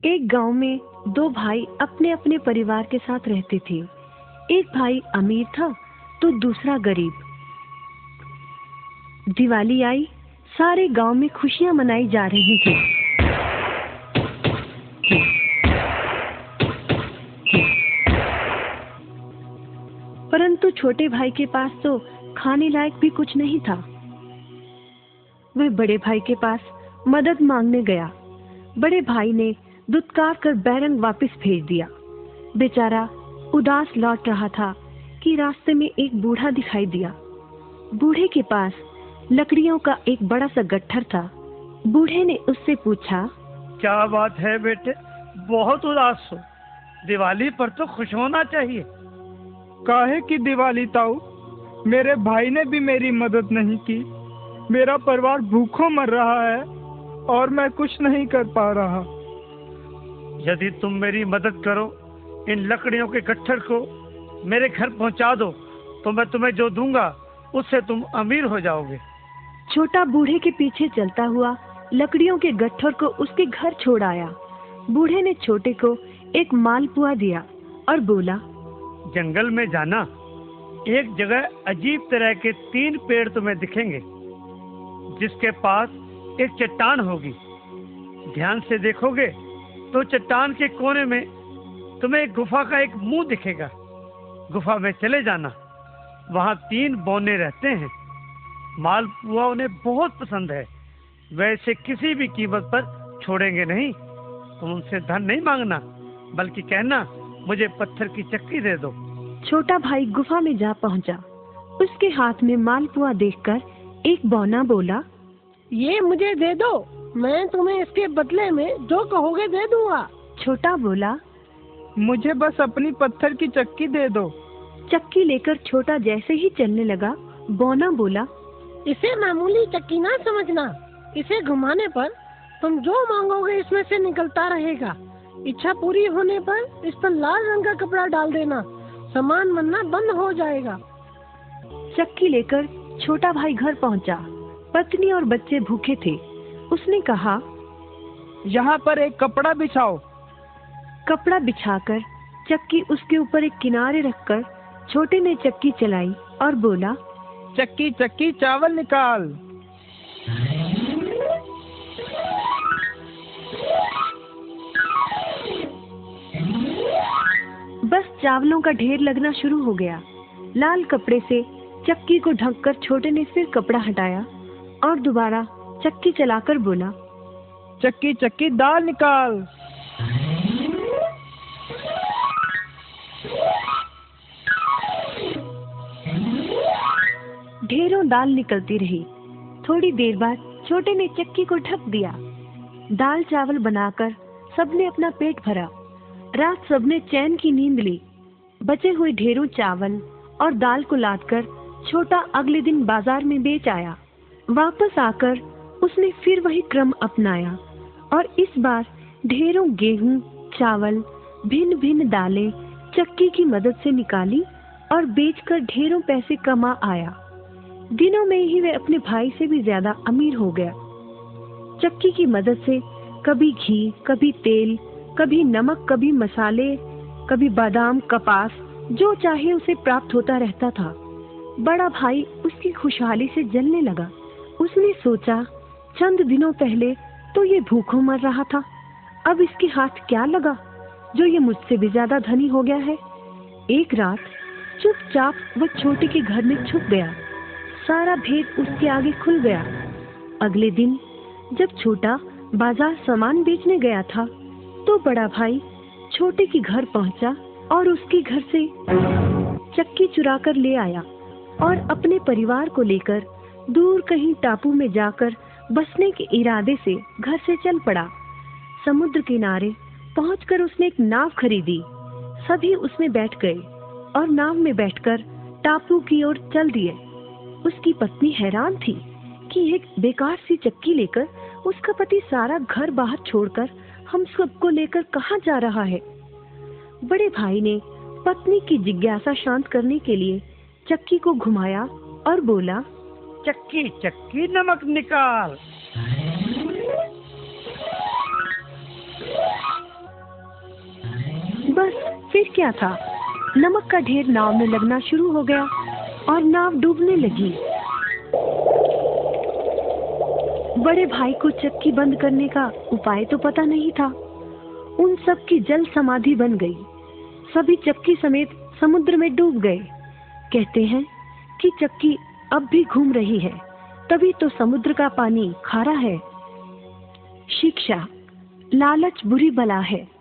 एक गांव में दो भाई अपने अपने परिवार के साथ रहते थे। एक भाई अमीर था तो दूसरा गरीब। दिवाली आई, सारे गांव में खुशियां मनाई जा रही थी। परंतु छोटे भाई के पास तो खाने लायक भी कुछ नहीं था। वह बड़े भाई के पास मदद मांगने गया। बड़े भाई ने दुत्कार कर बैरंग वापस भेज दिया। बेचारा उदास लौट रहा था कि रास्ते में एक बूढ़ा दिखाई दिया। बूढ़े के पास लकड़ियों का एक बड़ा सा गट्ठर था। बूढ़े ने उससे पूछा, क्या बात है बेटे, बहुत उदास हो? दिवाली पर तो खुश होना चाहिए। काहे की दिवाली ताऊ, मेरे भाई ने भी मेरी मदद नहीं की। मेरा परिवार भूखों मर रहा है और मैं कुछ नहीं कर पा रहा। यदि तुम मेरी मदद करो, इन लकड़ियों के गट्ठर को मेरे घर पहुंचा दो, तो मैं तुम्हें जो दूंगा उससे तुम अमीर हो जाओगे। छोटा बूढ़े के पीछे चलता हुआ लकड़ियों के गट्ठर को उसके घर छोड़ आया। बूढ़े ने छोटे को एक मालपुआ दिया और बोला, जंगल में जाना, एक जगह अजीब तरह के 3 पेड़ तुम्हें दिखेंगे, जिसके पास एक चट्टान होगी। ध्यान से देखोगे तो चट्टान के कोने में तुम्हें एक गुफा का एक मुंह दिखेगा। गुफा में चले जाना, वहां 3 बौने रहते हैं। मालपुआ उन्हें बहुत पसंद है, वैसे किसी भी कीमत पर छोड़ेंगे नहीं। तुम उनसे धन नहीं मांगना, बल्कि कहना मुझे पत्थर की चक्की दे दो। छोटा भाई गुफा में जा पहुंचा। उसके हाथ में मालपुआ देखकर एक बौना बोला, ये मुझे दे दो, मैं तुम्हें इसके बदले में जो कहोगे दे दूंगा। छोटा बोला, मुझे बस अपनी पत्थर की चक्की दे दो। चक्की लेकर छोटा जैसे ही चलने लगा, बौना बोला, इसे मामूली चक्की ना समझना, इसे घुमाने पर तुम जो मांगोगे इसमें से निकलता रहेगा। इच्छा पूरी होने पर इस पर लाल रंग का कपड़ा डाल देना, सामान बनना बंद हो जाएगा। चक्की लेकर छोटा भाई घर पहुंचा। पत्नी और बच्चे भूखे थे। उसने कहा, यहाँ पर एक कपड़ा बिछाओ। कपड़ा बिछाकर चक्की उसके ऊपर एक किनारे रखकर छोटे ने चक्की चलाई और बोला, चक्की चक्की चावल निकाल। बस चावलों का ढेर लगना शुरू हो गया। लाल कपड़े से चक्की को ढककर छोटे ने फिर कपड़ा हटाया और दोबारा चक्की चलाकर बोला, चक्की चक्की दाल निकाल। ढेरों दाल निकलती रही। थोड़ी देर बाद छोटे ने चक्की को ढक दिया। दाल चावल बनाकर सबने अपना पेट भरा। रात सबने चैन की नींद ली। बचे हुए ढेरों चावल और दाल को लादकर छोटा अगले दिन बाजार में बेच आया। वापस आकर उसने फिर वही क्रम अपनाया और इस बार ढेरों गेहूं, चावल, भिन्न भिन्न दालें चक्की की मदद से निकाली और बेचकर ढेरों पैसे कमा आया। दिनों में ही वह अपने भाई से भी ज्यादा अमीर हो गया। चक्की की मदद से कभी घी, कभी तेल, कभी नमक, कभी मसाले, कभी बादाम, कपास, जो चाहे उसे प्राप्त होता रहता था। बड़ा भाई उसकी खुशहाली से जलने लगा। उसने सोचा, चंद दिनों पहले तो ये भूखों मर रहा था, अब इसके हाथ क्या लगा जो ये मुझसे भी ज्यादा धनी हो गया है। एक रात चुपचाप वह छोटे के घर में छुप गया। सारा भेद उसके आगे खुल गया। अगले दिन जब छोटा बाजार सामान बेचने गया था, तो बड़ा भाई छोटे के घर पहुंचा और उसके घर से चक्की चुरा कर ले आया और अपने परिवार को लेकर दूर कहीं टापू में जाकर बसने के इरादे से घर से चल पड़ा। समुद्र किनारे पहुंचकर उसने एक नाव खरीदी। सभी उसमें बैठ गए और नाव में बैठकर टापू की ओर चल दिए। उसकी पत्नी हैरान थी कि एक बेकार सी चक्की लेकर उसका पति सारा घर बाहर छोड़कर हम सबको लेकर कहाँ जा रहा है। बड़े भाई ने पत्नी की जिज्ञासा शांत करने के लिए चक्की को घुमाया और बोला, चक्की चक्की नमक निकाल। फिर क्या था, नमक का ढेर नाव में लगना शुरू हो गया और नाव डूबने लगी। बड़े भाई को चक्की बंद करने का उपाय तो पता नहीं था। उन सब की जल समाधि बन गई। सभी चक्की समेत समुद्र में डूब गए। कहते हैं कि चक्की अब भी घूम रही है, तभी तो समुद्र का पानी खारा है। शिक्षा, लालच बुरी बला है।